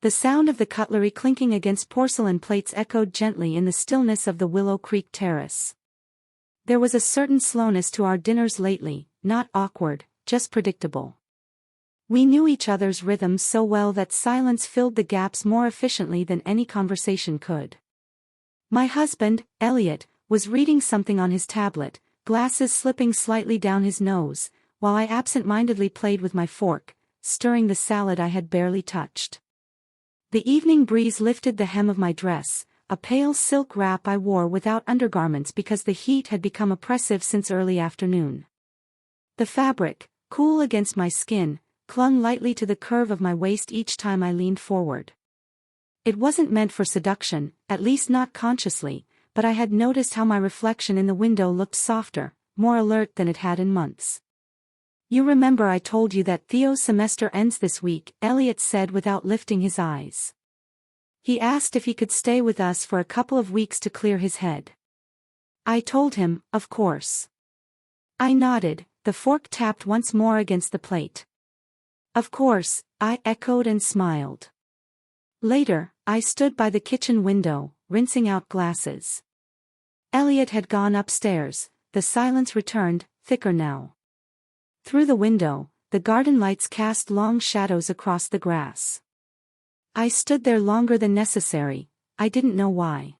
The sound of the cutlery clinking against porcelain plates echoed gently in the stillness of the Willow Creek terrace. There was a certain slowness to our dinners lately, not awkward, just predictable. We knew each other's rhythms so well that silence filled the gaps more efficiently than any conversation could. My husband, Elliot, was reading something on his tablet, glasses slipping slightly down his nose, while I absent-mindedly played with my fork, stirring the salad I had barely touched. The evening breeze lifted the hem of my dress, a pale silk wrap I wore without undergarments because the heat had become oppressive since early afternoon. The fabric, cool against my skin, clung lightly to the curve of my waist each time I leaned forward. It wasn't meant for seduction, at least not consciously, but I had noticed how my reflection in the window looked softer, more alert than it had in months. "You remember I told you that Theo's semester ends this week," Elliot said without lifting his eyes. He asked if he could stay with us for a couple of weeks to clear his head. I told him, of course. I nodded, the fork tapped once more against the plate. "Of course," I echoed and smiled. Later, I stood by the kitchen window, rinsing out glasses. Elliot had gone upstairs, the silence returned, thicker now. Through the window, the garden lights cast long shadows across the grass. I stood there longer than necessary, I didn't know why.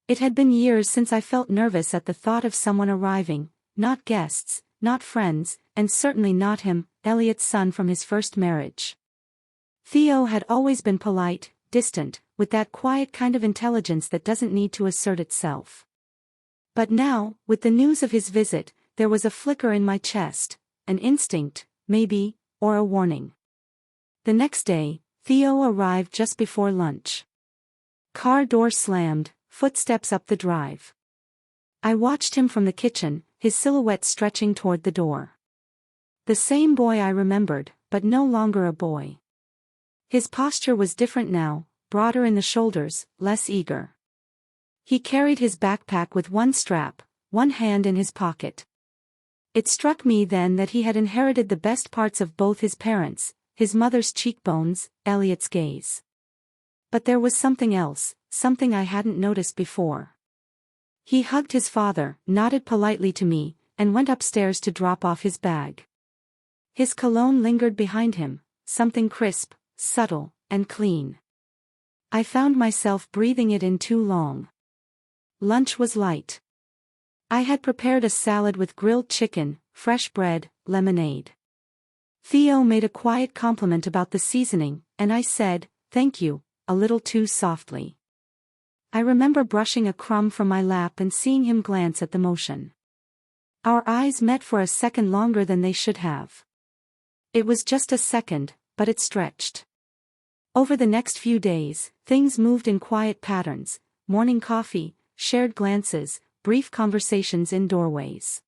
It had been years since I felt nervous at the thought of someone arriving, not guests, not friends, and certainly not him, Elliot's son from his first marriage. Theo had always been polite, distant, with that quiet kind of intelligence that doesn't need to assert itself. But now, with the news of his visit, there was a flicker in my chest, an instinct, maybe, or a warning. The next day, Theo arrived just before lunch. Car door slammed, footsteps up the drive. I watched him from the kitchen, his silhouette stretching toward the door. The same boy I remembered, but no longer a boy. His posture was different now, broader in the shoulders, less eager. He carried his backpack with one strap, one hand in his pocket. It struck me then that he had inherited the best parts of both his parents, his mother's cheekbones, Elliot's gaze. But there was something else, something I hadn't noticed before. He hugged his father, nodded politely to me, and went upstairs to drop off his bag. His cologne lingered behind him, something crisp, subtle, and clean. I found myself breathing it in too long. Lunch was light. I had prepared a salad with grilled chicken, fresh bread, lemonade. Theo made a quiet compliment about the seasoning, and I said, "Thank you," a little too softly. I remember brushing a crumb from my lap and seeing him glance at the motion. Our eyes met for a second longer than they should have. It was just a second, but it stretched. Over the next few days, things moved in quiet patterns: morning coffee, shared glances, brief conversations in doorways.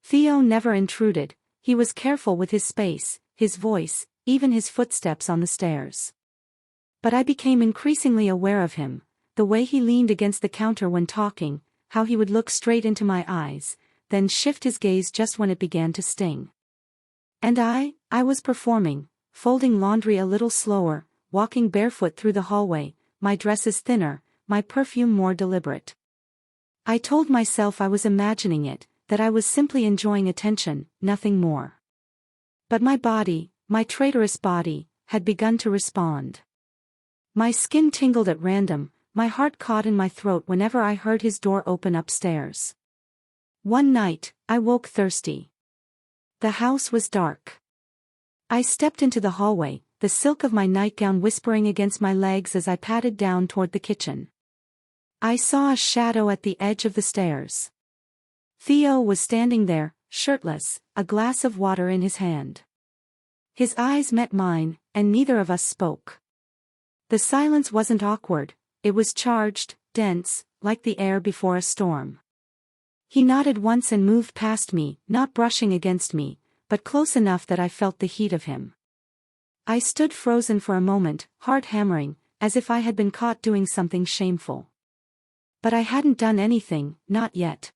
Theo never intruded, he was careful with his space, his voice, even his footsteps on the stairs. But I became increasingly aware of him, the way he leaned against the counter when talking, how he would look straight into my eyes, then shift his gaze just when it began to sting. And I was performing, folding laundry a little slower, walking barefoot through the hallway, my dresses thinner, my perfume more deliberate. I told myself I was imagining it, that I was simply enjoying attention, nothing more. But my body, my traitorous body, had begun to respond. My skin tingled at random, my heart caught in my throat whenever I heard his door open upstairs. One night, I woke thirsty. The house was dark. I stepped into the hallway, the silk of my nightgown whispering against my legs as I padded down toward the kitchen. I saw a shadow at the edge of the stairs. Theo was standing there, shirtless, a glass of water in his hand. His eyes met mine, and neither of us spoke. The silence wasn't awkward, it was charged, dense, like the air before a storm. He nodded once and moved past me, not brushing against me, but close enough that I felt the heat of him. I stood frozen for a moment, heart hammering, as if I had been caught doing something shameful. But I hadn't done anything, not yet.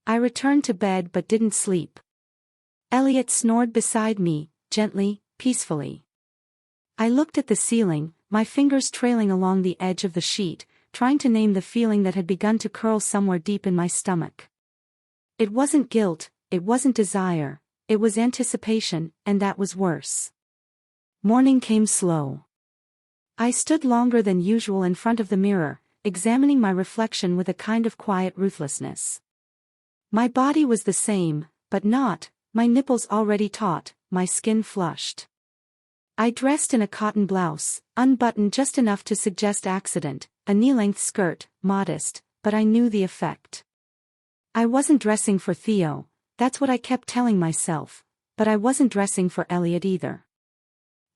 I returned to bed but didn't sleep. Elliot snored beside me, gently, peacefully. I looked at the ceiling, my fingers trailing along the edge of the sheet, trying to name the feeling that had begun to curl somewhere deep in my stomach. It wasn't guilt, it wasn't desire, it was anticipation, and that was worse. Morning came slow. I stood longer than usual in front of the mirror, examining my reflection with a kind of quiet ruthlessness. My body was the same, but not, my nipples already taut, my skin flushed. I dressed in a cotton blouse, unbuttoned just enough to suggest accident, a knee-length skirt, modest, but I knew the effect. I wasn't dressing for Theo, that's what I kept telling myself, but I wasn't dressing for Elliot either.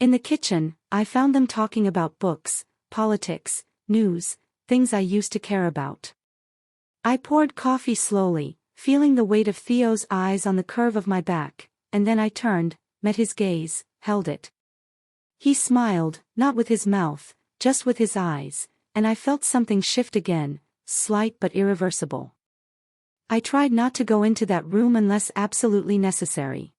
In the kitchen, I found them talking about books, politics, news, things I used to care about. I poured coffee slowly, feeling the weight of Theo's eyes on the curve of my back, and then I turned, met his gaze, held it. He smiled, not with his mouth, just with his eyes, and I felt something shift again, slight but irreversible. I tried not to go into that room unless absolutely necessary.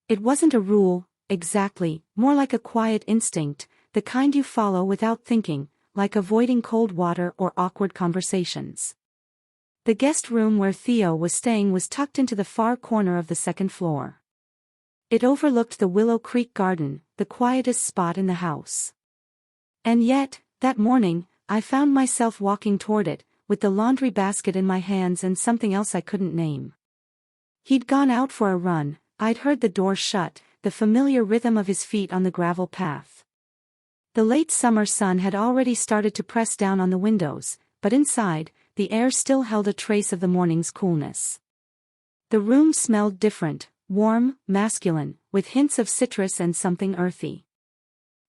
It wasn't a rule, exactly, more like a quiet instinct, the kind you follow without thinking, like avoiding cold water or awkward conversations. The guest room where Theo was staying was tucked into the far corner of the second floor. It overlooked the Willow Creek garden, the quietest spot in the house. And yet, that morning, I found myself walking toward it, with the laundry basket in my hands and something else I couldn't name. He'd gone out for a run, I'd heard the door shut, the familiar rhythm of his feet on the gravel path. The late summer sun had already started to press down on the windows, but inside, the air still held a trace of the morning's coolness. The room smelled different, warm, masculine, with hints of citrus and something earthy.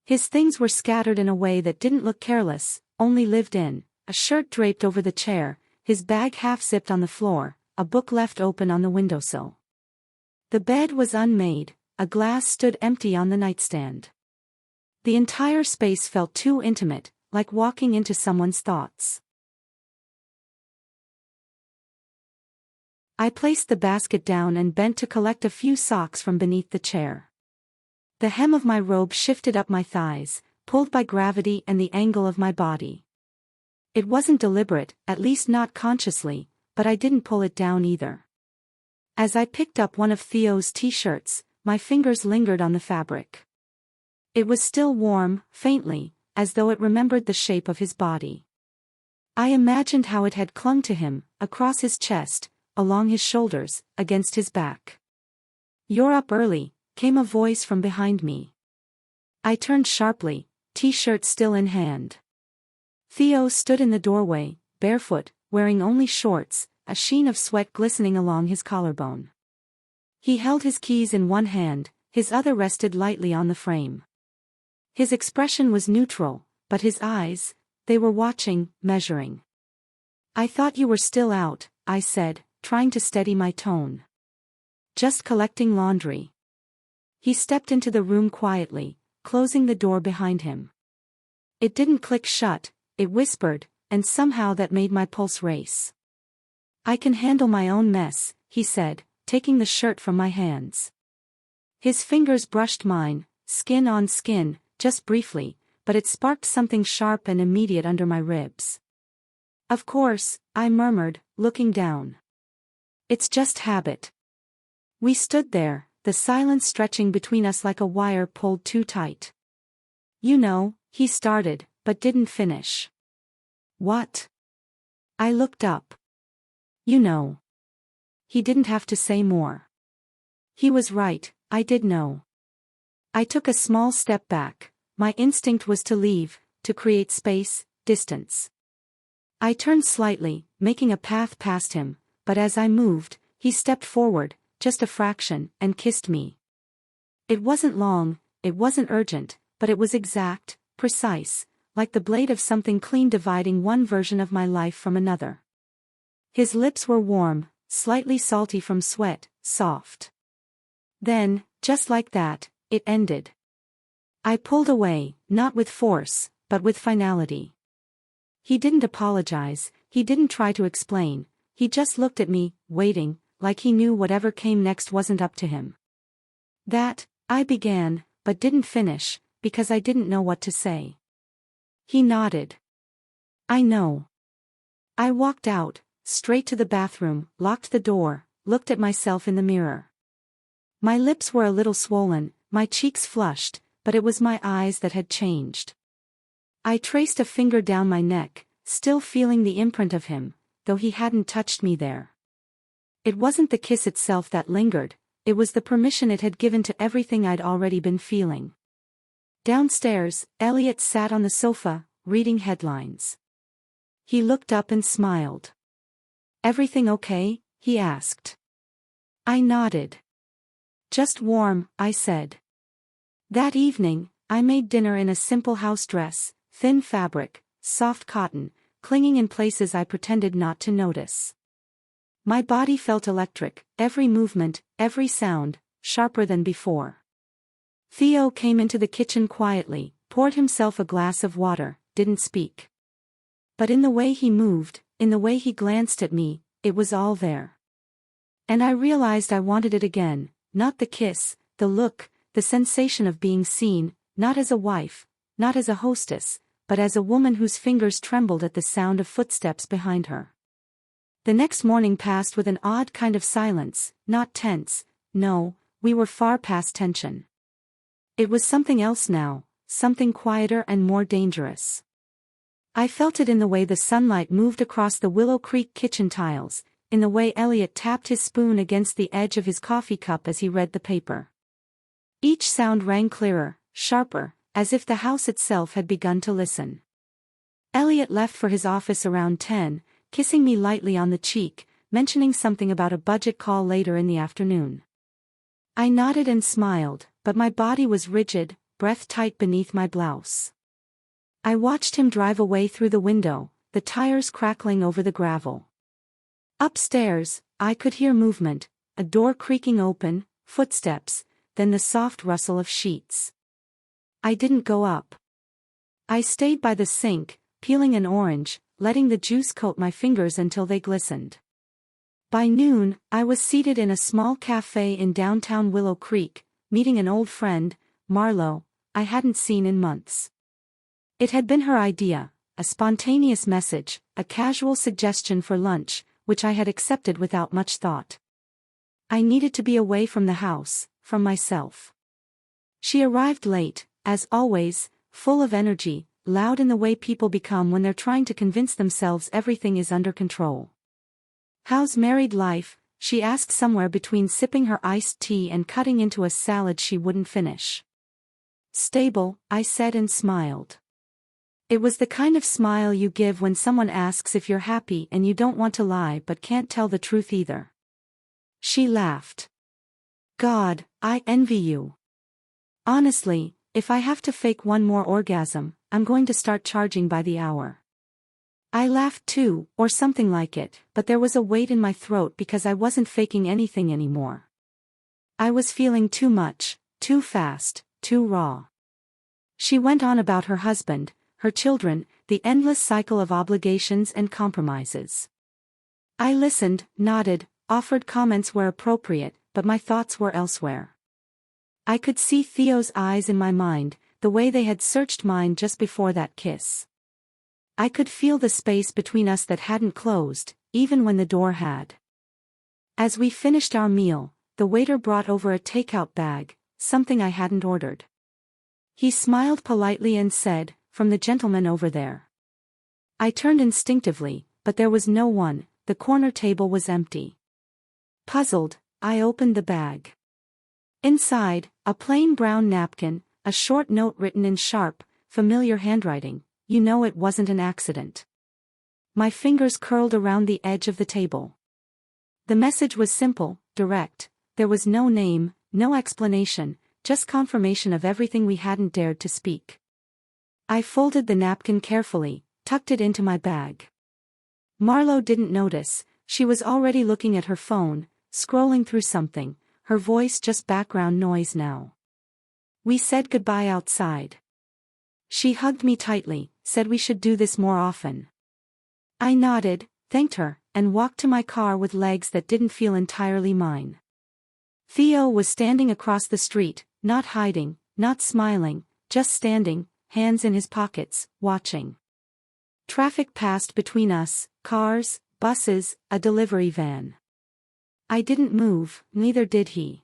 His things were scattered in a way that didn't look careless, only lived in, a shirt draped over the chair, his bag half-zipped on the floor, a book left open on the windowsill. The bed was unmade, a glass stood empty on the nightstand. The entire space felt too intimate, like walking into someone's thoughts. I placed the basket down and bent to collect a few socks from beneath the chair. The hem of my robe shifted up my thighs, pulled by gravity and the angle of my body. It wasn't deliberate, at least not consciously, but I didn't pull it down either. As I picked up one of Theo's t-shirts, my fingers lingered on the fabric. It was still warm, faintly, as though it remembered the shape of his body. I imagined how it had clung to him, across his chest, along his shoulders, against his back. "You're up early," came a voice from behind me. I turned sharply, t-shirt still in hand. Theo stood in the doorway, barefoot, wearing only shorts, a sheen of sweat glistening along his collarbone. He held his keys in one hand, his other rested lightly on the frame. His expression was neutral, but his eyes, they were watching, measuring. "I thought you were still out," I said, trying to steady my tone. "Just collecting laundry." He stepped into the room quietly, closing the door behind him. It didn't click shut, it whispered, and somehow that made my pulse race. "I can handle my own mess," he said, taking the shirt from my hands. His fingers brushed mine, skin on skin, just briefly, but it sparked something sharp and immediate under my ribs. "Of course," I murmured, looking down. "It's just habit." We stood there, the silence stretching between us like a wire pulled too tight. "You know," he started, but didn't finish. "What?" I looked up. "You know." He didn't have to say more. He was right, I did know. I took a small step back. My instinct was to leave, to create space, distance. I turned slightly, making a path past him, but as I moved, he stepped forward, just a fraction, and kissed me. It wasn't long, it wasn't urgent, but it was exact, precise, like the blade of something clean dividing one version of my life from another. His lips were warm, slightly salty from sweat, soft. Then, just like that, it ended. I pulled away, not with force, but with finality. He didn't apologize, he didn't try to explain, he just looked at me, waiting, like he knew whatever came next wasn't up to him. "That," I began, but didn't finish, because I didn't know what to say. He nodded. I know. I walked out, straight to the bathroom, locked the door, looked at myself in the mirror. My lips were a little swollen, my cheeks flushed, but it was my eyes that had changed. I traced a finger down my neck, still feeling the imprint of him, though he hadn't touched me there. It wasn't the kiss itself that lingered, it was the permission it had given to everything I'd already been feeling. Downstairs, Elliot sat on the sofa, reading headlines. He looked up and smiled. "Everything okay?" he asked. I nodded. "Just warm," I said. That evening, I made dinner in a simple house dress, thin fabric, soft cotton, clinging in places I pretended not to notice. My body felt electric, every movement, every sound, sharper than before. Theo came into the kitchen quietly, poured himself a glass of water, didn't speak. But in the way he moved, in the way he glanced at me, it was all there. And I realized I wanted it again, not the kiss, the look, the sensation of being seen, not as a wife, not as a hostess, but as a woman whose fingers trembled at the sound of footsteps behind her. The next morning passed with an odd kind of silence, not tense, no, we were far past tension. It was something else now, something quieter and more dangerous. I felt it in the way the sunlight moved across the Willow Creek kitchen tiles, in the way Elliot tapped his spoon against the edge of his coffee cup as he read the paper. Each sound rang clearer, sharper, as if the house itself had begun to listen. Elliot left for his office around 10, kissing me lightly on the cheek, mentioning something about a budget call later in the afternoon. I nodded and smiled, but my body was rigid, breath tight beneath my blouse. I watched him drive away through the window, the tires crackling over the gravel. Upstairs, I could hear movement, a door creaking open, footsteps, then the soft rustle of sheets. I didn't go up. I stayed by the sink, peeling an orange, letting the juice coat my fingers until they glistened. By noon, I was seated in a small cafe in downtown Willow Creek, meeting an old friend, Marlo, I hadn't seen in months. It had been her idea, a spontaneous message, a casual suggestion for lunch, which I had accepted without much thought. I needed to be away from the house, from myself. She arrived late, as always, full of energy, loud in the way people become when they're trying to convince themselves everything is under control. "How's married life?" she asked somewhere between sipping her iced tea and cutting into a salad she wouldn't finish. "Stable," I said and smiled. It was the kind of smile you give when someone asks if you're happy and you don't want to lie but can't tell the truth either. She laughed. "God, I envy you. Honestly, if I have to fake one more orgasm, I'm going to start charging by the hour." I laughed too, or something like it, but there was a weight in my throat because I wasn't faking anything anymore. I was feeling too much, too fast, too raw. She went on about her husband, her children, the endless cycle of obligations and compromises. I listened, nodded, offered comments where appropriate, but my thoughts were elsewhere. I could see Theo's eyes in my mind, the way they had searched mine just before that kiss. I could feel the space between us that hadn't closed, even when the door had. As we finished our meal, the waiter brought over a takeout bag, something I hadn't ordered. He smiled politely and said, "From the gentleman over there." I turned instinctively, but there was no one, the corner table was empty. Puzzled, I opened the bag. Inside, a plain brown napkin, a short note written in sharp, familiar handwriting, "You know it wasn't an accident." My fingers curled around the edge of the table. The message was simple, direct, there was no name, no explanation, just confirmation of everything we hadn't dared to speak. I folded the napkin carefully, tucked it into my bag. Marlo didn't notice, she was already looking at her phone, scrolling through something, her voice just background noise now. We said goodbye outside. She hugged me tightly, said we should do this more often. I nodded, thanked her, and walked to my car with legs that didn't feel entirely mine. Theo was standing across the street, not hiding, not smiling, just standing, hands in his pockets, watching. Traffic passed between us, cars, buses, a delivery van. I didn't move, neither did he.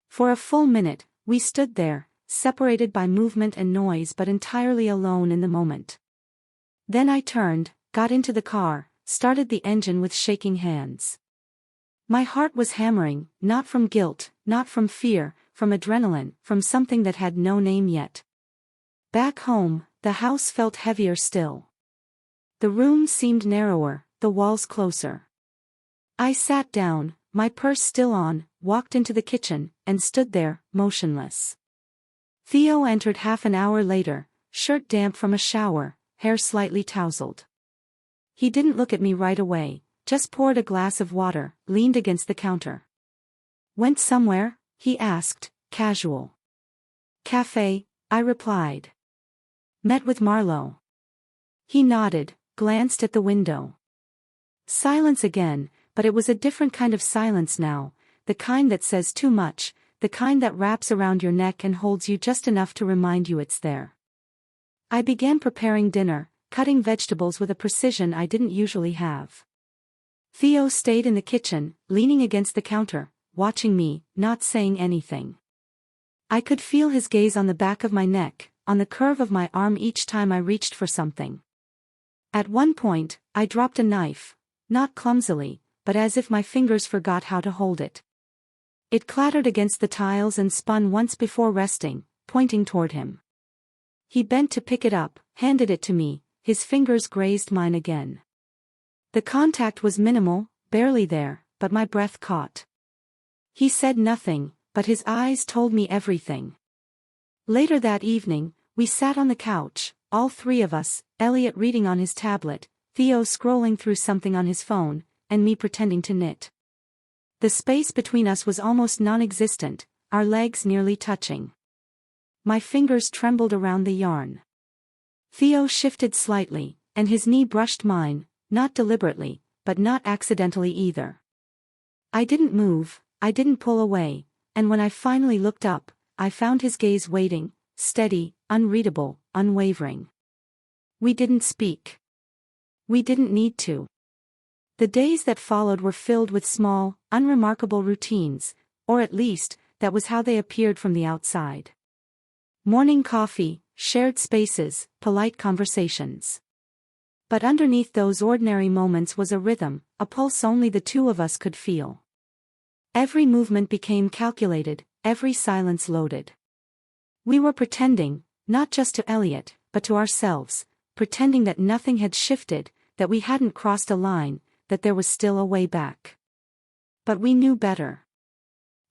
For a full minute, we stood there, separated by movement and noise but entirely alone in the moment. Then I turned, got into the car, started the engine with shaking hands. My heart was hammering, not from guilt, not from fear, from adrenaline, from something that had no name yet. Back home, the house felt heavier still. The room seemed narrower, the walls closer. I sat down, my purse still on, walked into the kitchen, and stood there, motionless. Theo entered half an hour later, shirt damp from a shower, hair slightly tousled. He didn't look at me right away, just poured a glass of water, leaned against the counter. "Went somewhere?" he asked, casual. "Cafe," I replied. "Met with Marlowe." He nodded, glanced at the window. Silence again, but it was a different kind of silence now, the kind that says too much, the kind that wraps around your neck and holds you just enough to remind you it's there. I began preparing dinner, cutting vegetables with a precision I didn't usually have. Theo stayed in the kitchen, leaning against the counter, watching me, not saying anything. I could feel his gaze on the back of my neck, on the curve of my arm each time I reached for something. At one point, I dropped a knife, not clumsily, but as if my fingers forgot how to hold it. It clattered against the tiles and spun once before resting, pointing toward him. He bent to pick it up, handed it to me, his fingers grazed mine again. The contact was minimal, barely there, but my breath caught. He said nothing, but his eyes told me everything. Later that evening, we sat on the couch, all three of us, Elliot reading on his tablet, Theo scrolling through something on his phone, and me pretending to knit. The space between us was almost non-existent, our legs nearly touching. My fingers trembled around the yarn. Theo shifted slightly, and his knee brushed mine, not deliberately, but not accidentally either. I didn't move, I didn't pull away, and when I finally looked up, I found his gaze waiting, steady, unreadable, unwavering. We didn't speak. We didn't need to. The days that followed were filled with small, unremarkable routines, or at least, that was how they appeared from the outside. Morning coffee, shared spaces, polite conversations. But underneath those ordinary moments was a rhythm, a pulse only the two of us could feel. Every movement became calculated, every silence loaded. We were pretending, not just to Elliot, but to ourselves, pretending that nothing had shifted, that we hadn't crossed a line, that there was still a way back. But we knew better.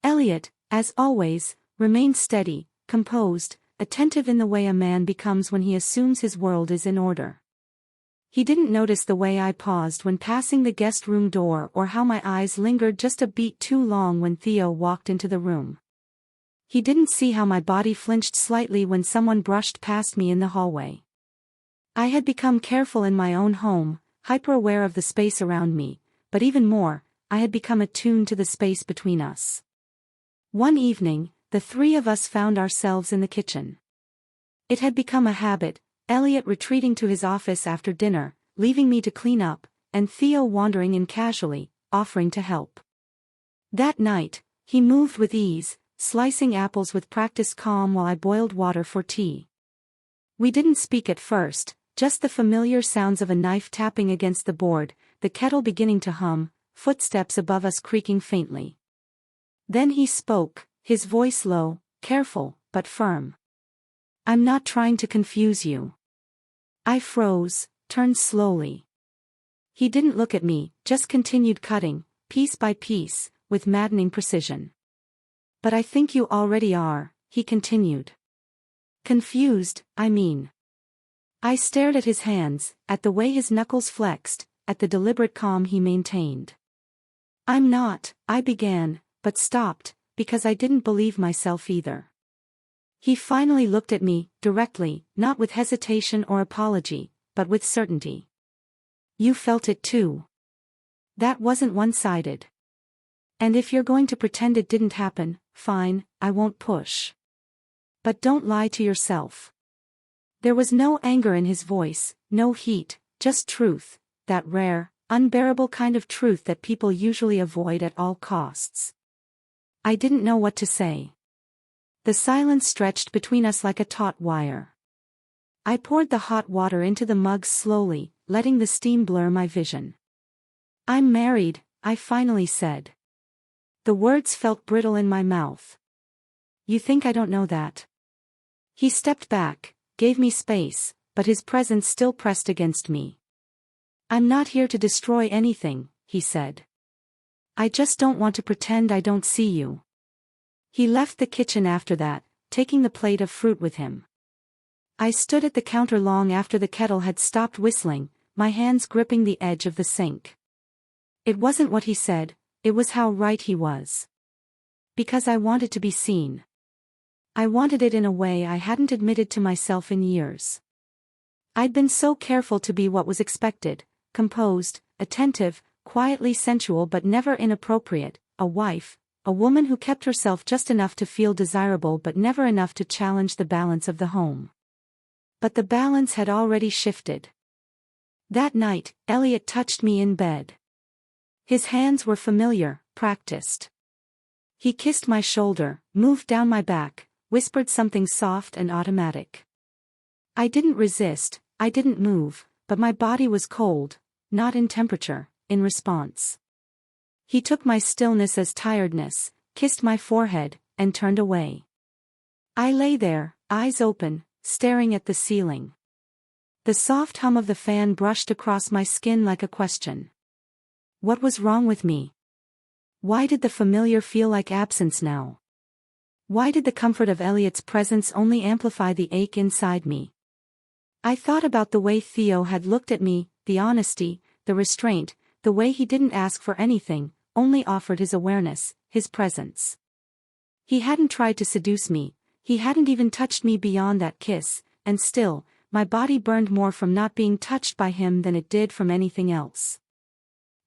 Elliot, as always, remained steady, composed, attentive in the way a man becomes when he assumes his world is in order. He didn't notice the way I paused when passing the guest room door or how my eyes lingered just a beat too long when Theo walked into the room. He didn't see how my body flinched slightly when someone brushed past me in the hallway. I had become careful in my own home, hyper-aware of the space around me, but even more, I had become attuned to the space between us. One evening, the three of us found ourselves in the kitchen. It had become a habit, Elliot retreating to his office after dinner, leaving me to clean up, and Theo wandering in casually, offering to help. That night, he moved with ease, slicing apples with practiced calm while I boiled water for tea. We didn't speak at first, just the familiar sounds of a knife tapping against the board, the kettle beginning to hum, footsteps above us creaking faintly. Then he spoke, his voice low, careful, but firm. "I'm not trying to confuse you." I froze, turned slowly. He didn't look at me, just continued cutting, piece by piece, with maddening precision. "But I think you already are," he continued. "Confused, I mean." I stared at his hands, at the way his knuckles flexed, at the deliberate calm he maintained. "I'm not," I began, but stopped, because I didn't believe myself either. He finally looked at me, directly, not with hesitation or apology, but with certainty. "You felt it too. That wasn't one-sided. And if you're going to pretend it didn't happen, fine, I won't push." But don't lie to yourself. There was no anger in his voice, no heat, just truth, that rare, unbearable kind of truth that people usually avoid at all costs. I didn't know what to say. The silence stretched between us like a taut wire. I poured the hot water into the mug slowly, letting the steam blur my vision. I'm married, I finally said. The words felt brittle in my mouth. You think I don't know that? He stepped back, gave me space, but his presence still pressed against me. I'm not here to destroy anything, he said. I just don't want to pretend I don't see you. He left the kitchen after that, taking the plate of fruit with him. I stood at the counter long after the kettle had stopped whistling, my hands gripping the edge of the sink. It wasn't what he said, it was how right he was. Because I wanted to be seen. I wanted it in a way I hadn't admitted to myself in years. I'd been so careful to be what was expected, composed, attentive, quietly sensual but never inappropriate, a wife, a woman who kept herself just enough to feel desirable but never enough to challenge the balance of the home. But the balance had already shifted. That night, Elliot touched me in bed. His hands were familiar, practiced. He kissed my shoulder, moved down my back, whispered something soft and automatic. I didn't resist, I didn't move, but my body was cold, not in temperature, in response. He took my stillness as tiredness, kissed my forehead, and turned away. I lay there, eyes open, staring at the ceiling. The soft hum of the fan brushed across my skin like a question. What was wrong with me? Why did the familiar feel like absence now? Why did the comfort of Elliot's presence only amplify the ache inside me? I thought about the way Theo had looked at me, the honesty, the restraint, the way he didn't ask for anything, only offered his awareness, his presence. He hadn't tried to seduce me, he hadn't even touched me beyond that kiss, and still, my body burned more from not being touched by him than it did from anything else.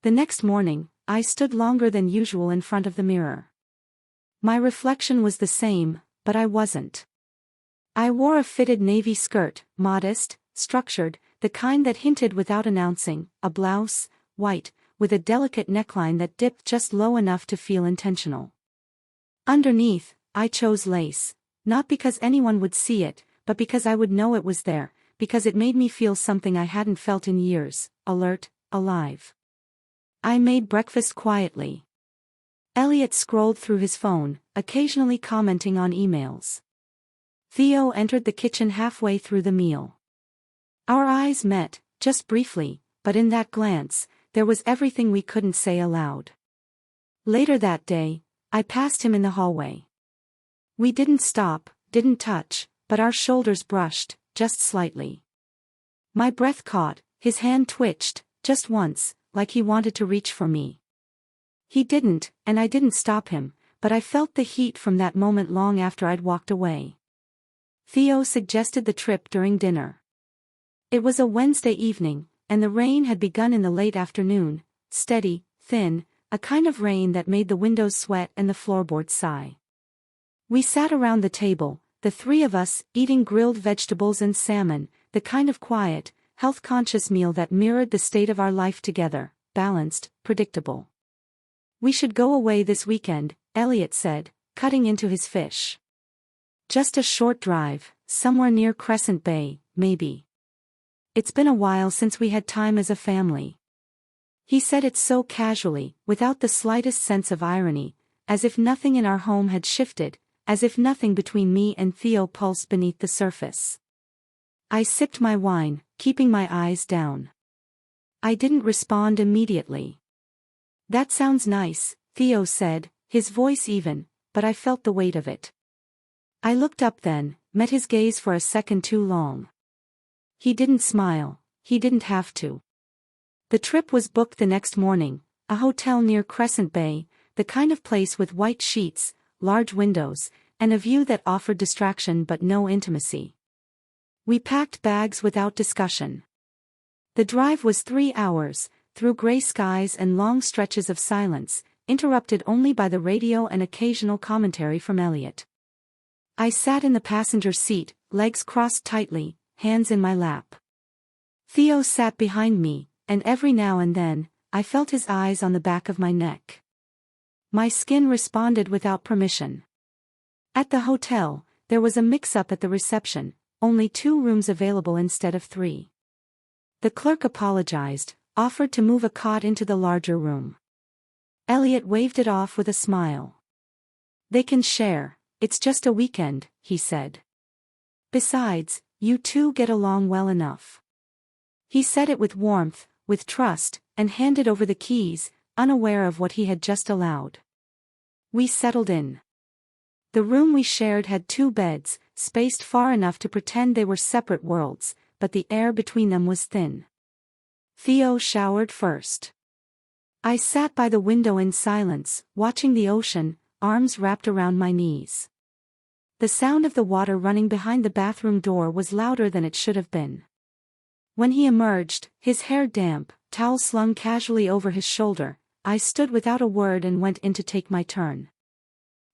The next morning, I stood longer than usual in front of the mirror. My reflection was the same, but I wasn't. I wore a fitted navy skirt, modest, structured, the kind that hinted without announcing, a blouse, white, with a delicate neckline that dipped just low enough to feel intentional. Underneath, I chose lace, not because anyone would see it, but because I would know it was there, because it made me feel something I hadn't felt in years, alert, alive. I made breakfast quietly. Elliot scrolled through his phone, occasionally commenting on emails. Theo entered the kitchen halfway through the meal. Our eyes met, just briefly, but in that glance, there was everything we couldn't say aloud. Later that day, I passed him in the hallway. We didn't stop, didn't touch, but our shoulders brushed, just slightly. My breath caught, his hand twitched, just once, like he wanted to reach for me. He didn't, and I didn't stop him, but I felt the heat from that moment long after I'd walked away. Theo suggested the trip during dinner. It was a Wednesday evening, and the rain had begun in the late afternoon, steady, thin, a kind of rain that made the windows sweat and the floorboards sigh. We sat around the table, the three of us, eating grilled vegetables and salmon, the kind of quiet, health-conscious meal that mirrored the state of our life together, balanced, predictable. We should go away this weekend, Elliot said, cutting into his fish. Just a short drive, somewhere near Crescent Bay, maybe. It's been a while since we had time as a family. He said it so casually, without the slightest sense of irony, as if nothing in our home had shifted, as if nothing between me and Theo pulsed beneath the surface. I sipped my wine, keeping my eyes down. I didn't respond immediately. That sounds nice, Theo said, his voice even, but I felt the weight of it. I looked up then, met his gaze for a second too long. He didn't smile, he didn't have to. The trip was booked the next morning, a hotel near Crescent Bay, the kind of place with white sheets, large windows, and a view that offered distraction but no intimacy. We packed bags without discussion. The drive was 3 hours, through gray skies and long stretches of silence, interrupted only by the radio and occasional commentary from Elliot. I sat in the passenger seat, legs crossed tightly, hands in my lap. Theo sat behind me, and every now and then, I felt his eyes on the back of my neck. My skin responded without permission. At the hotel, there was a mix-up at the reception, only 2 rooms available instead of 3. The clerk apologized, offered to move a cot into the larger room. Elliot waved it off with a smile. "They can share, it's just a weekend," he said. "Besides, you two get along well enough." He said it with warmth, with trust, and handed over the keys, unaware of what he had just allowed. We settled in. The room we shared had 2 beds, spaced far enough to pretend they were separate worlds, but the air between them was thin. Theo showered first. I sat by the window in silence, watching the ocean, arms wrapped around my knees. The sound of the water running behind the bathroom door was louder than it should have been. When he emerged, his hair damp, towel slung casually over his shoulder, I stood without a word and went in to take my turn.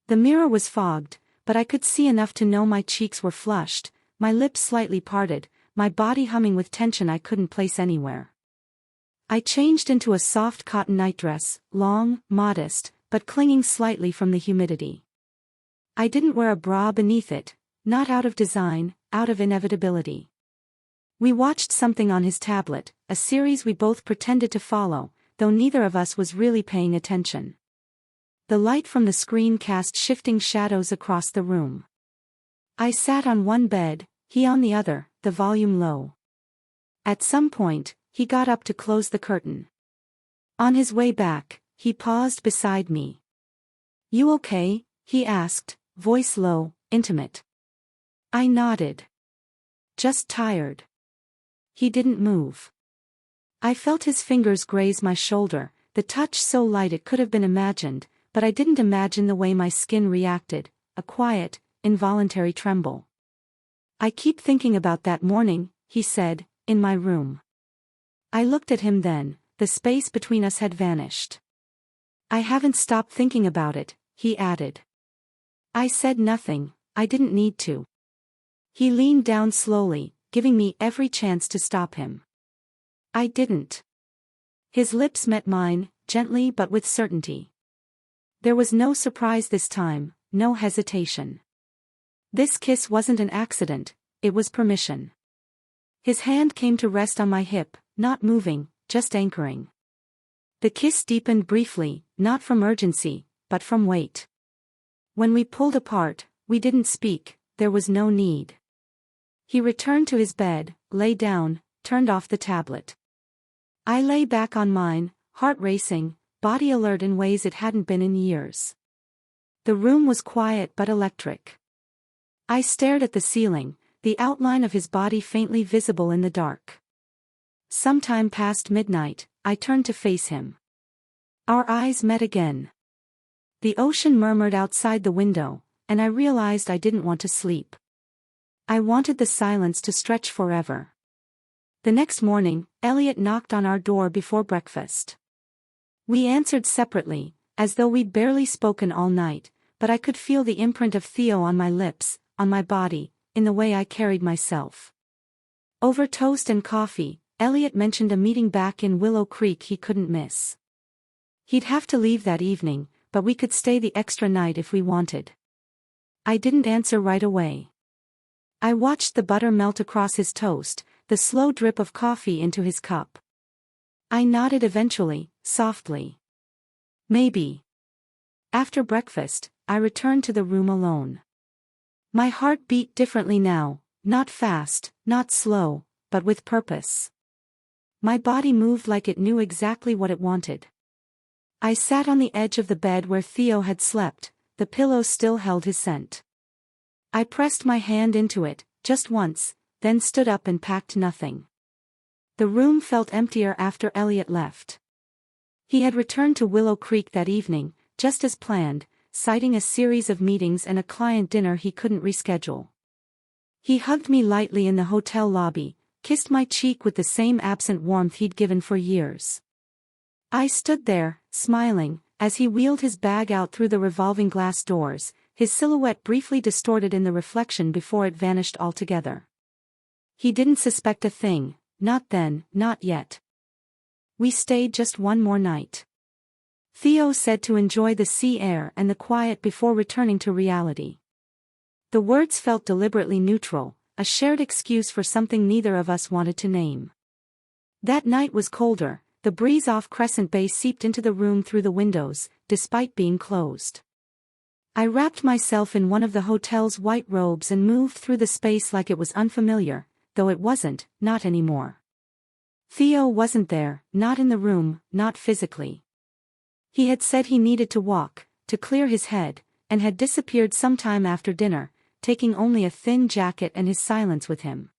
The mirror was fogged, but I could see enough to know my cheeks were flushed, my lips slightly parted, my body humming with tension I couldn't place anywhere. I changed into a soft cotton nightdress, long, modest, but clinging slightly from the humidity. I didn't wear a bra beneath it, not out of design, out of inevitability. We watched something on his tablet, a series we both pretended to follow, though neither of us was really paying attention. The light from the screen cast shifting shadows across the room. I sat on one bed, he on the other, the volume low. At some point, he got up to close the curtain. On his way back, he paused beside me. "You okay?" he asked, voice low, intimate. I nodded. "Just tired." He didn't move. I felt his fingers graze my shoulder, the touch so light it could have been imagined, but I didn't imagine the way my skin reacted, a quiet, involuntary tremble. "I keep thinking about that morning," he said, "in my room." I looked at him then, the space between us had vanished. "I haven't stopped thinking about it," he added. I said nothing, I didn't need to. He leaned down slowly, giving me every chance to stop him. I didn't. His lips met mine, gently but with certainty. There was no surprise this time, no hesitation. This kiss wasn't an accident, it was permission. His hand came to rest on my hip, not moving, just anchoring. The kiss deepened briefly, not from urgency, but from weight. When we pulled apart, we didn't speak, there was no need. He returned to his bed, lay down, turned off the tablet. I lay back on mine, heart racing, body alert in ways it hadn't been in years. The room was quiet but electric. I stared at the ceiling, the outline of his body faintly visible in the dark. Sometime past midnight, I turned to face him. Our eyes met again. The ocean murmured outside the window, and I realized I didn't want to sleep. I wanted the silence to stretch forever. The next morning, Elliot knocked on our door before breakfast. We answered separately, as though we'd barely spoken all night, but I could feel the imprint of Theo on my lips, on my body, in the way I carried myself. Over toast and coffee, Elliot mentioned a meeting back in Willow Creek he couldn't miss. He'd have to leave that evening, but we could stay the extra night if we wanted. I didn't answer right away. I watched the butter melt across his toast, the slow drip of coffee into his cup. I nodded eventually, softly. Maybe. After breakfast, I returned to the room alone. My heart beat differently now, not fast, not slow, but with purpose. My body moved like it knew exactly what it wanted. I sat on the edge of the bed where Theo had slept, the pillow still held his scent. I pressed my hand into it, just once, then stood up and packed nothing. The room felt emptier after Elliot left. He had returned to Willow Creek that evening, just as planned, citing a series of meetings and a client dinner he couldn't reschedule. He hugged me lightly in the hotel lobby, kissed my cheek with the same absent warmth he'd given for years. I stood there, smiling, as he wheeled his bag out through the revolving glass doors, his silhouette briefly distorted in the reflection before it vanished altogether. He didn't suspect a thing, not then, not yet. We stayed just one more night. Theo said to enjoy the sea air and the quiet before returning to reality. The words felt deliberately neutral, a shared excuse for something neither of us wanted to name. That night was colder, the breeze off Crescent Bay seeped into the room through the windows, despite being closed. I wrapped myself in one of the hotel's white robes and moved through the space like it was unfamiliar, though it wasn't, not anymore. Theo wasn't there, not in the room, not physically. He had said he needed to walk, to clear his head, and had disappeared sometime after dinner, taking only a thin jacket and his silence with him.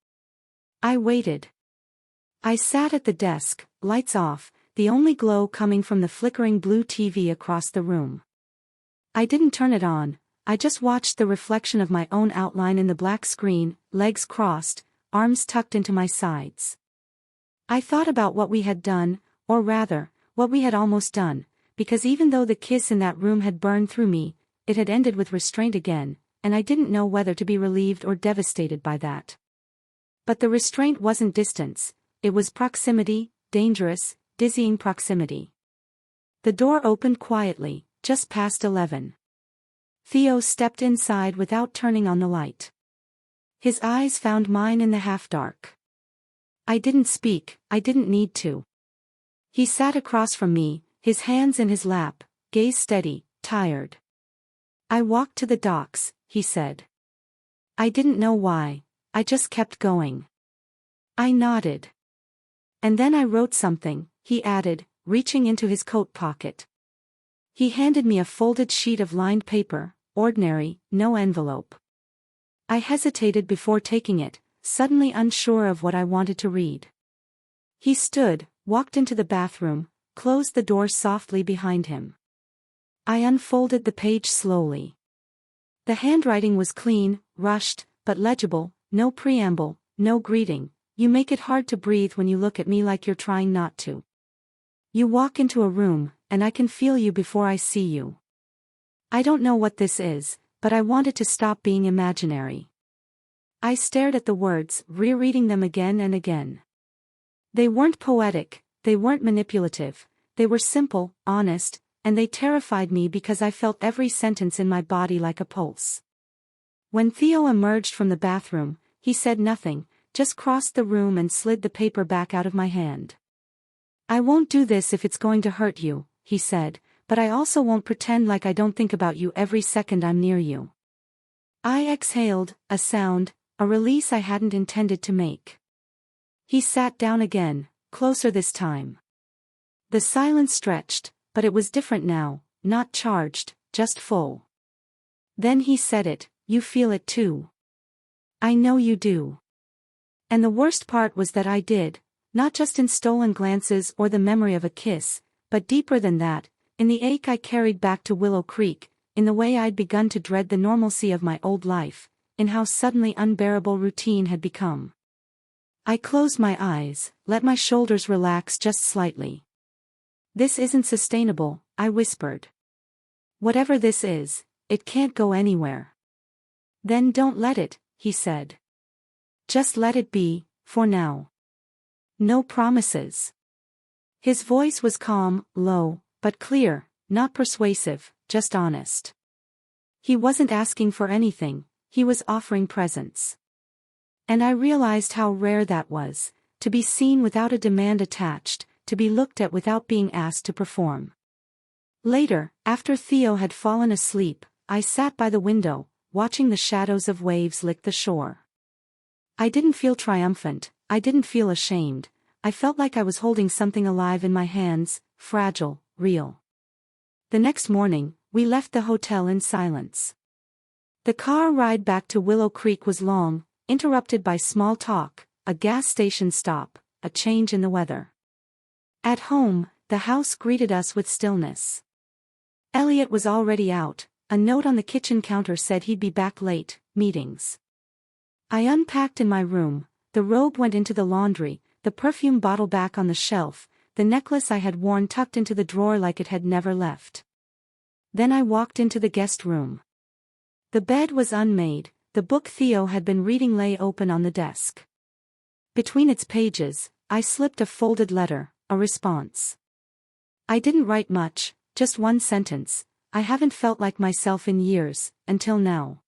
I waited. I sat at the desk, lights off, the only glow coming from the flickering blue TV across the room. I didn't turn it on, I just watched the reflection of my own outline in the black screen, legs crossed, arms tucked into my sides. I thought about what we had done, or rather, what we had almost done, because even though the kiss in that room had burned through me, it had ended with restraint again, and I didn't know whether to be relieved or devastated by that. But the restraint wasn't distance, it was proximity, dangerous, dizzying proximity. The door opened quietly, just past 11. Theo stepped inside without turning on the light. His eyes found mine in the half-dark. I didn't speak, I didn't need to. He sat across from me, his hands in his lap, gaze steady, tired. I walked to the docks, he said. I didn't know why, I just kept going. I nodded. And then I wrote something, he added, reaching into his coat pocket. He handed me a folded sheet of lined paper, ordinary, no envelope. I hesitated before taking it, suddenly unsure of what I wanted to read. He stood, walked into the bathroom, closed the door softly behind him. I unfolded the page slowly. The handwriting was clean, rushed, but legible, no preamble, no greeting. You make it hard to breathe when you look at me like you're trying not to. You walk into a room, and I can feel you before I see you. I don't know what this is, but I want it to stop being imaginary. I stared at the words, rereading them again and again. They weren't poetic, they weren't manipulative, they were simple, honest, and they terrified me because I felt every sentence in my body like a pulse. When Theo emerged from the bathroom, he said nothing, just crossed the room and slid the paper back out of my hand. I won't do this if it's going to hurt you, he said, but I also won't pretend like I don't think about you every second I'm near you. I exhaled, a sound, a release I hadn't intended to make. He sat down again, closer this time. The silence stretched, but it was different now, not charged, just full. Then he said it, you feel it too. I know you do. And the worst part was that I did, not just in stolen glances or the memory of a kiss, but deeper than that, in the ache I carried back to Willow Creek, in the way I'd begun to dread the normalcy of my old life, in how suddenly unbearable routine had become. I closed my eyes, let my shoulders relax just slightly. This isn't sustainable, I whispered. Whatever this is, it can't go anywhere. Then don't let it, he said. Just let it be, for now. No promises. His voice was calm, low, but clear, not persuasive, just honest. He wasn't asking for anything, he was offering presence. And I realized how rare that was, to be seen without a demand attached, to be looked at without being asked to perform. Later, after Theo had fallen asleep, I sat by the window, watching the shadows of waves lick the shore. I didn't feel triumphant, I didn't feel ashamed, I felt like I was holding something alive in my hands, fragile, real. The next morning, we left the hotel in silence. The car ride back to Willow Creek was long, interrupted by small talk, a gas station stop, a change in the weather. At home, the house greeted us with stillness. Elliot was already out, a note on the kitchen counter said he'd be back late, meetings. I unpacked in my room, the robe went into the laundry, the perfume bottle back on the shelf, the necklace I had worn tucked into the drawer like it had never left. Then I walked into the guest room. The bed was unmade, the book Theo had been reading lay open on the desk. Between its pages, I slipped a folded letter, a response. I didn't write much, just one sentence: "I haven't felt like myself in years, until now."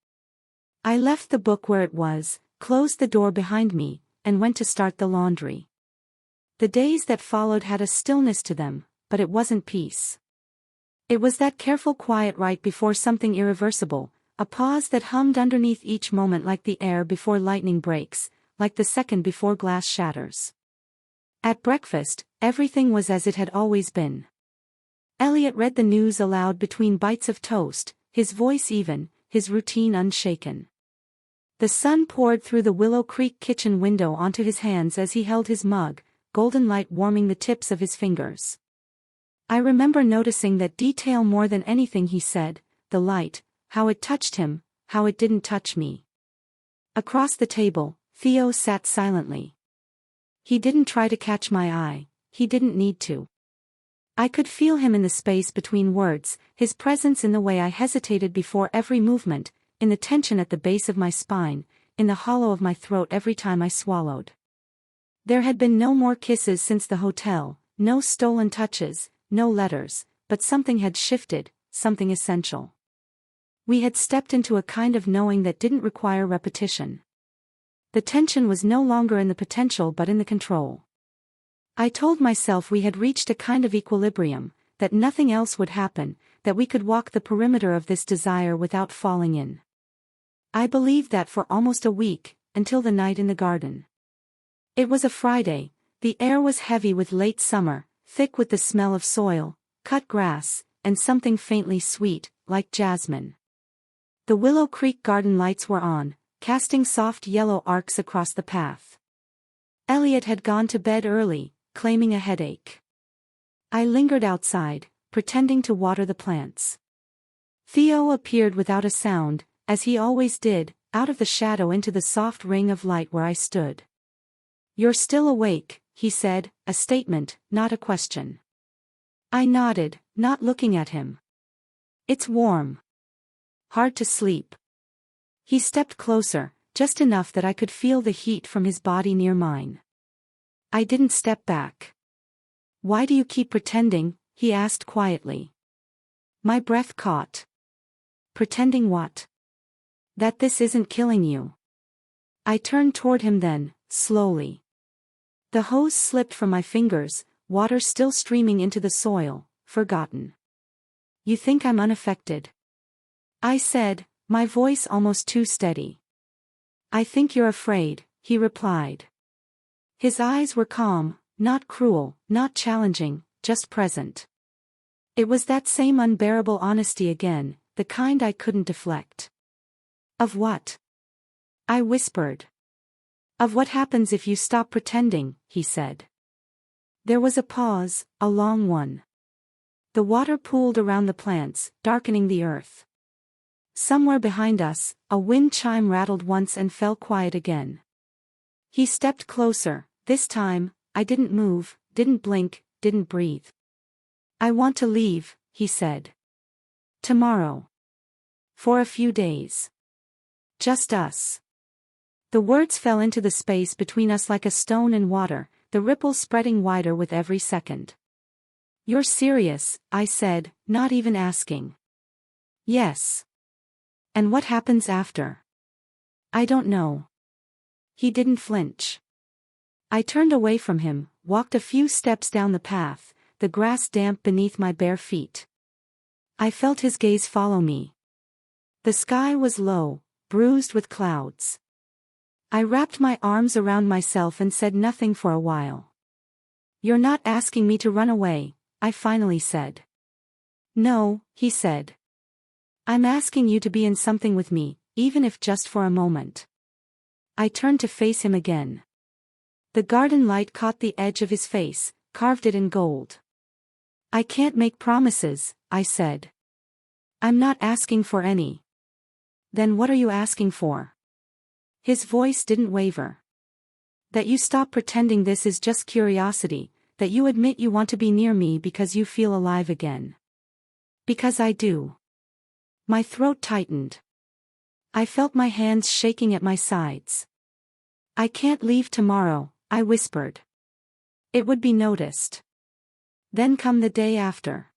I left the book where it was, closed the door behind me, and went to start the laundry. The days that followed had a stillness to them, but it wasn't peace. It was that careful quiet right before something irreversible, a pause that hummed underneath each moment like the air before lightning breaks, like the second before glass shatters. At breakfast, everything was as it had always been. Elliot read the news aloud between bites of toast, his voice even, his routine unshaken. The sun poured through the Willow Creek kitchen window onto his hands as he held his mug, golden light warming the tips of his fingers. I remember noticing that detail more than anything he said: the light, how it touched him, how it didn't touch me. Across the table, Theo sat silently. He didn't try to catch my eye, he didn't need to. I could feel him in the space between words, his presence in the way I hesitated before every movement, in the tension at the base of my spine, in the hollow of my throat every time I swallowed. There had been no more kisses since the hotel, no stolen touches, no letters, but something had shifted, something essential. We had stepped into a kind of knowing that didn't require repetition. The tension was no longer in the potential but in the control. I told myself we had reached a kind of equilibrium, that nothing else would happen, that we could walk the perimeter of this desire without falling in. I believed that for almost a week, until the night in the garden. It was a Friday, the air was heavy with late summer, thick with the smell of soil, cut grass, and something faintly sweet, like jasmine. The Willow Creek garden lights were on, casting soft yellow arcs across the path. Elliot had gone to bed early, claiming a headache. I lingered outside, pretending to water the plants. Theo appeared without a sound, as he always did, out of the shadow into the soft ring of light where I stood. "You're still awake," he said, a statement, not a question. I nodded, not looking at him. "It's warm. Hard to sleep." He stepped closer, just enough that I could feel the heat from his body near mine. I didn't step back. "Why do you keep pretending?" he asked quietly. My breath caught. "Pretending what?" "That this isn't killing you." I turned toward him then, slowly. The hose slipped from my fingers, water still streaming into the soil, forgotten. "You think I'm unaffected?" I said, my voice almost too steady. "I think you're afraid," he replied. His eyes were calm, not cruel, not challenging, just present. It was that same unbearable honesty again, the kind I couldn't deflect. "Of what?" I whispered. "Of what happens if you stop pretending," he said. There was a pause, a long one. The water pooled around the plants, darkening the earth. Somewhere behind us, a wind chime rattled once and fell quiet again. He stepped closer. This time, I didn't move, didn't blink, didn't breathe. "I want to leave," he said. "Tomorrow. For a few days. Just us." The words fell into the space between us like a stone in water, the ripples spreading wider with every second. "You're serious," I said, not even asking. "Yes." "And what happens after?" "I don't know." He didn't flinch. I turned away from him, walked a few steps down the path, the grass damp beneath my bare feet. I felt his gaze follow me. The sky was low, bruised with clouds. I wrapped my arms around myself and said nothing for a while. "You're not asking me to run away," I finally said. "No," he said. "I'm asking you to be in something with me, even if just for a moment." I turned to face him again. The garden light caught the edge of his face, carved it in gold. "I can't make promises," I said. "I'm not asking for any." "Then what are you asking for?" His voice didn't waver. "That you stop pretending this is just curiosity, that you admit you want to be near me because you feel alive again." "Because I do." My throat tightened. I felt my hands shaking at my sides. "I can't leave tomorrow," I whispered. "It would be noticed." Then come the day after.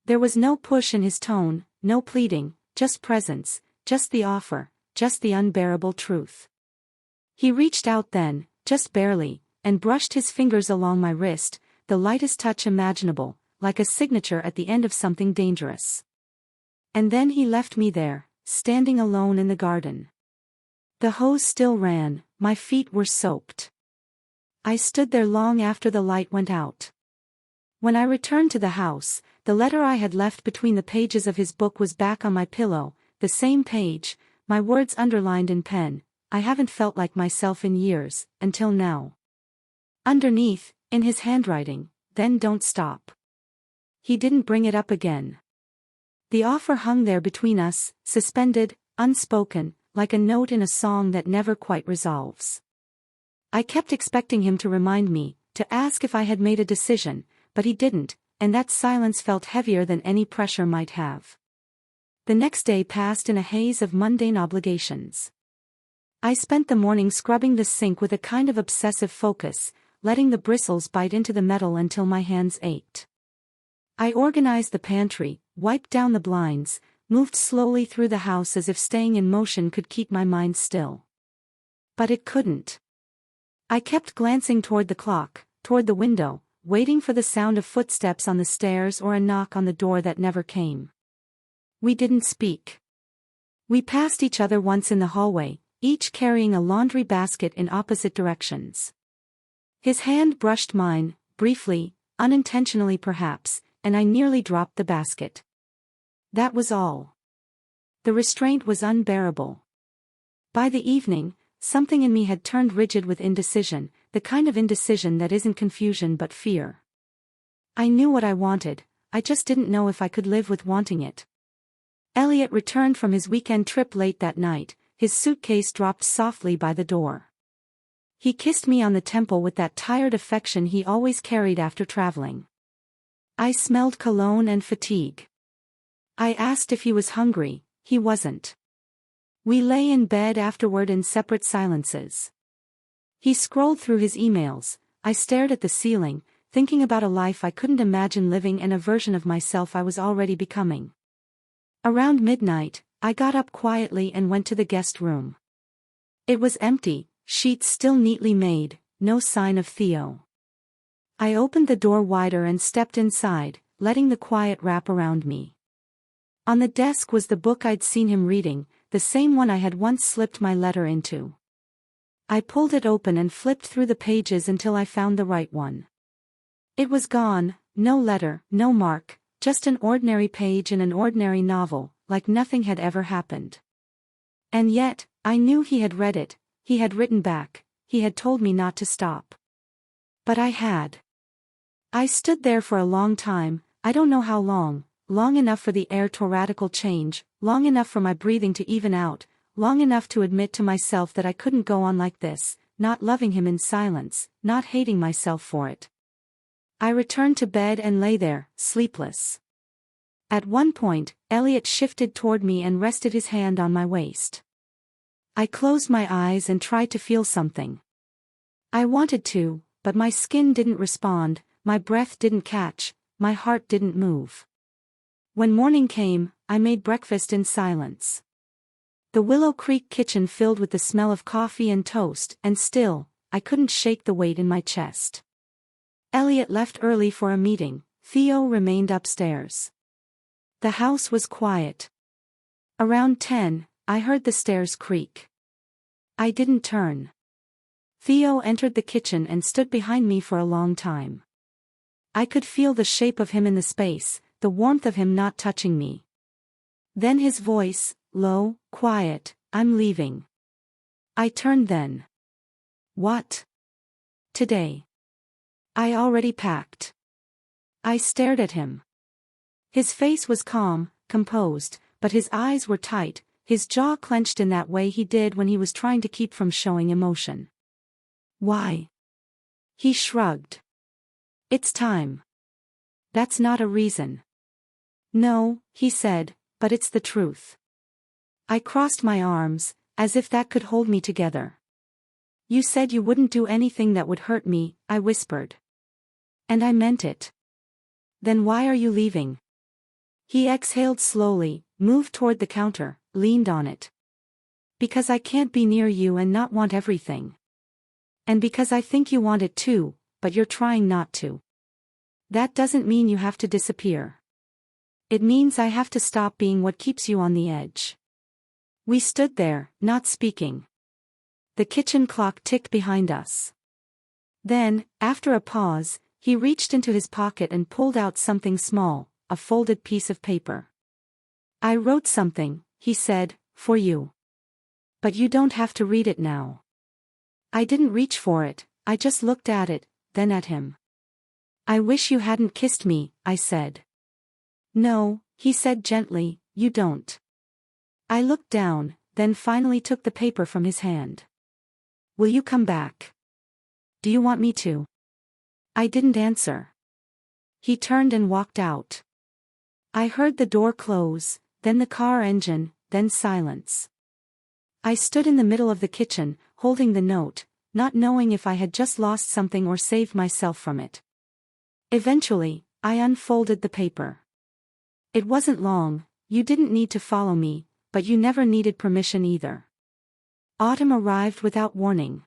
There was no push in his tone, no pleading, just presence, just the offer, just the unbearable truth. He reached out then, just barely, and brushed his fingers along my wrist, the lightest touch imaginable, like a signature at the end of something dangerous. And then he left me there, standing alone in the garden. The hose still ran, my feet were soaked. I stood there long after the light went out. When I returned to the house, the letter I had left between the pages of his book was back on my pillow, the same page, my words underlined in pen. "I haven't felt like myself in years, until now." Underneath, in his handwriting, "Then don't stop." He didn't bring it up again. The offer hung there between us, suspended, unspoken, like a note in a song that never quite resolves. I kept expecting him to remind me, to ask if I had made a decision, but he didn't, and that silence felt heavier than any pressure might have. The next day passed in a haze of mundane obligations. I spent the morning scrubbing the sink with a kind of obsessive focus, letting the bristles bite into the metal until my hands ached. I organized the pantry, wiped down the blinds, moved slowly through the house as if staying in motion could keep my mind still. But it couldn't. I kept glancing toward the clock, toward the window, waiting for the sound of footsteps on the stairs or a knock on the door that never came. We didn't speak. We passed each other once in the hallway, each carrying a laundry basket in opposite directions. His hand brushed mine, briefly, unintentionally perhaps, and I nearly dropped the basket. That was all. The restraint was unbearable. By the evening, something in me had turned rigid with indecision, the kind of indecision that isn't confusion but fear. I knew what I wanted, I just didn't know if I could live with wanting it. Elliot returned from his weekend trip late that night, his suitcase dropped softly by the door. He kissed me on the temple with that tired affection he always carried after traveling. I smelled cologne and fatigue. I asked if he was hungry, he wasn't. We lay in bed afterward in separate silences. He scrolled through his emails, I stared at the ceiling, thinking about a life I couldn't imagine living and a version of myself I was already becoming. Around midnight, I got up quietly and went to the guest room. It was empty, sheets still neatly made, no sign of Theo. I opened the door wider and stepped inside, letting the quiet wrap around me. On the desk was the book I'd seen him reading, the same one I had once slipped my letter into. I pulled it open and flipped through the pages until I found the right one. It was gone, no letter, no mark, just an ordinary page in an ordinary novel, like nothing had ever happened. And yet, I knew he had read it, he had written back, he had told me not to stop. But I had. I stood there for a long time, I don't know how long, long enough for the air to radical change, long enough for my breathing to even out, long enough to admit to myself that I couldn't go on like this, not loving him in silence, not hating myself for it. I returned to bed and lay there, sleepless. At one point, Elliot shifted toward me and rested his hand on my waist. I closed my eyes and tried to feel something. I wanted to, but my skin didn't respond, my breath didn't catch, my heart didn't move. When morning came, I made breakfast in silence. The Willow Creek kitchen filled with the smell of coffee and toast, and still, I couldn't shake the weight in my chest. Elliot left early for a meeting, Theo remained upstairs. The house was quiet. Around 10, I heard the stairs creak. I didn't turn. Theo entered the kitchen and stood behind me for a long time. I could feel the shape of him in the space, the warmth of him not touching me. Then his voice, low, quiet, "I'm leaving." I turned then. "What?" "Today. I already packed." I stared at him. His face was calm, composed, but his eyes were tight, his jaw clenched in that way he did when he was trying to keep from showing emotion. "Why?" He shrugged. "It's time." "That's not a reason." "No," he said, "but it's the truth." I crossed my arms, as if that could hold me together. You said you wouldn't do anything that would hurt me, I whispered. And I meant it. Then why are you leaving? He exhaled slowly, moved toward the counter, leaned on it. Because I can't be near you and not want everything. And because I think you want it too, but you're trying not to. That doesn't mean you have to disappear. It means I have to stop being what keeps you on the edge. We stood there, not speaking. The kitchen clock ticked behind us. Then, after a pause, he reached into his pocket and pulled out something small, a folded piece of paper. I wrote something, he said, for you. But you don't have to read it now. I didn't reach for it, I just looked at it, then at him. I wish you hadn't kissed me, I said. No, he said gently, you don't. I looked down, then finally took the paper from his hand. Will you come back? Do you want me to? I didn't answer. He turned and walked out. I heard the door close, then the car engine, then silence. I stood in the middle of the kitchen, holding the note, not knowing if I had just lost something or saved myself from it. Eventually, I unfolded the paper. It wasn't long. You didn't need to follow me, but you never needed permission either. Autumn arrived without warning.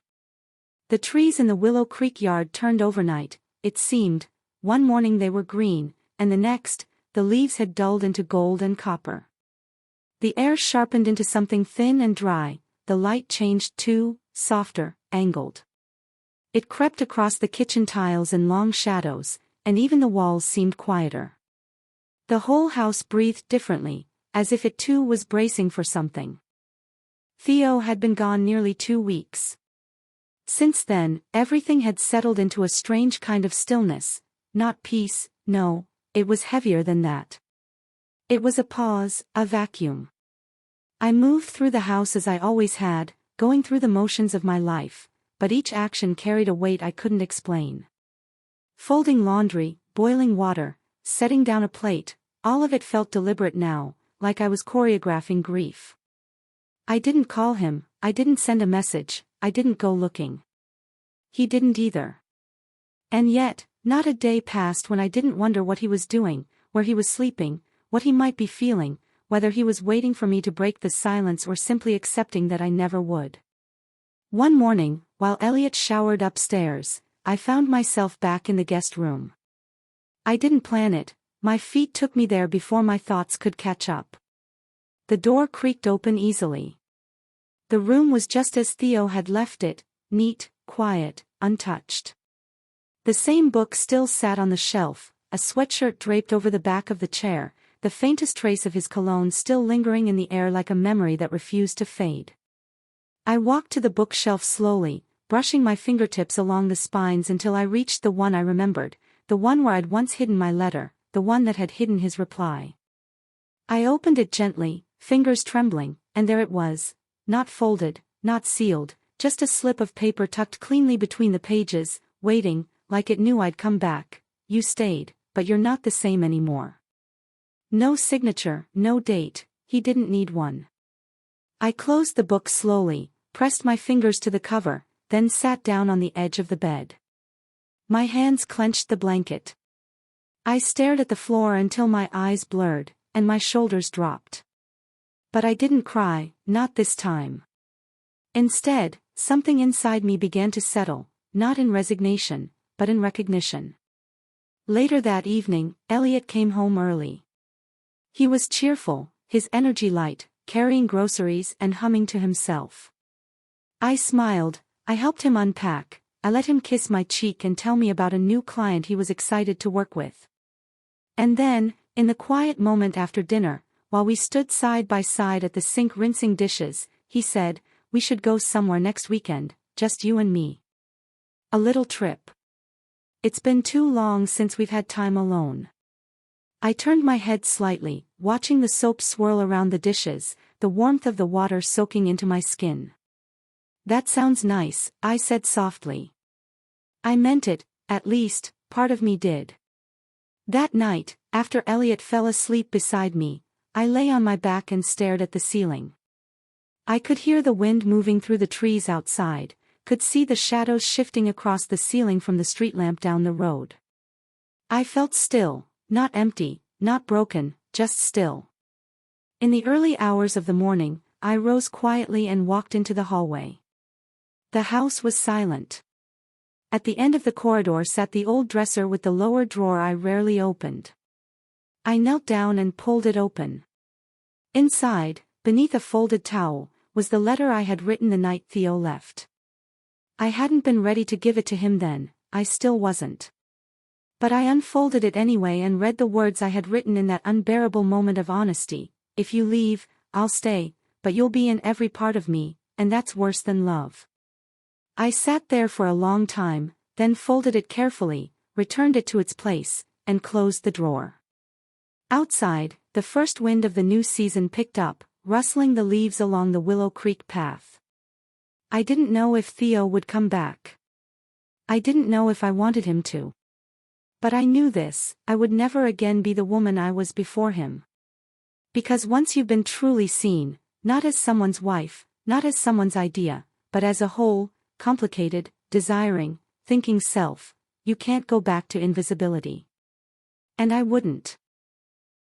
The trees in the Willow Creek yard turned overnight, it seemed. One morning they were green, and the next, the leaves had dulled into gold and copper. The air sharpened into something thin and dry, the light changed too, softer, angled. It crept across the kitchen tiles in long shadows, and even the walls seemed quieter. The whole house breathed differently, as if it too was bracing for something. Theo had been gone nearly 2 weeks. Since then, everything had settled into a strange kind of stillness, not peace, no, it was heavier than that. It was a pause, a vacuum. I moved through the house as I always had, going through the motions of my life, but each action carried a weight I couldn't explain. Folding laundry, boiling water, setting down a plate, all of it felt deliberate now, like I was choreographing grief. I didn't call him, I didn't send a message, I didn't go looking. He didn't either. And yet, not a day passed when I didn't wonder what he was doing, where he was sleeping, what he might be feeling, whether he was waiting for me to break the silence or simply accepting that I never would. One morning, while Elliot showered upstairs, I found myself back in the guest room. I didn't plan it, my feet took me there before my thoughts could catch up. The door creaked open easily. The room was just as Theo had left it, neat, quiet, untouched. The same book still sat on the shelf, a sweatshirt draped over the back of the chair, the faintest trace of his cologne still lingering in the air like a memory that refused to fade. I walked to the bookshelf slowly, brushing my fingertips along the spines until I reached the one I remembered, the one where I'd once hidden my letter, the one that had hidden his reply. I opened it gently, fingers trembling, and there it was, not folded, not sealed, just a slip of paper tucked cleanly between the pages, waiting, like it knew I'd come back. You stayed, but you're not the same anymore. No signature, no date, he didn't need one. I closed the book slowly, pressed my fingers to the cover, then sat down on the edge of the bed. My hands clenched the blanket. I stared at the floor until my eyes blurred, and my shoulders dropped. But I didn't cry, not this time. Instead, something inside me began to settle, not in resignation, but in recognition. Later that evening, Elliot came home early. He was cheerful, his energy light, carrying groceries and humming to himself. I smiled, I helped him unpack, I let him kiss my cheek and tell me about a new client he was excited to work with. And then, in the quiet moment after dinner, while we stood side by side at the sink rinsing dishes, he said, "We should go somewhere next weekend, just you and me. A little trip. It's been too long since we've had time alone." I turned my head slightly, watching the soap swirl around the dishes, the warmth of the water soaking into my skin. "That sounds nice," I said softly. I meant it, at least, part of me did. That night, after Elliot fell asleep beside me, I lay on my back and stared at the ceiling. I could hear the wind moving through the trees outside, could see the shadows shifting across the ceiling from the street lamp down the road. I felt still, not empty, not broken, just still. In the early hours of the morning, I rose quietly and walked into the hallway. The house was silent. At the end of the corridor sat the old dresser with the lower drawer I rarely opened. I knelt down and pulled it open. Inside, beneath a folded towel, was the letter I had written the night Theo left. I hadn't been ready to give it to him then, I still wasn't. But I unfolded it anyway and read the words I had written in that unbearable moment of honesty. If you leave, I'll stay, but you'll be in every part of me, and that's worse than love. I sat there for a long time, then folded it carefully, returned it to its place, and closed the drawer. Outside, the first wind of the new season picked up, rustling the leaves along the Willow Creek path. I didn't know if Theo would come back. I didn't know if I wanted him to. But I knew this, I would never again be the woman I was before him. Because once you've been truly seen, not as someone's wife, not as someone's idea, but as a whole, complicated, desiring, thinking self, you can't go back to invisibility. And I wouldn't.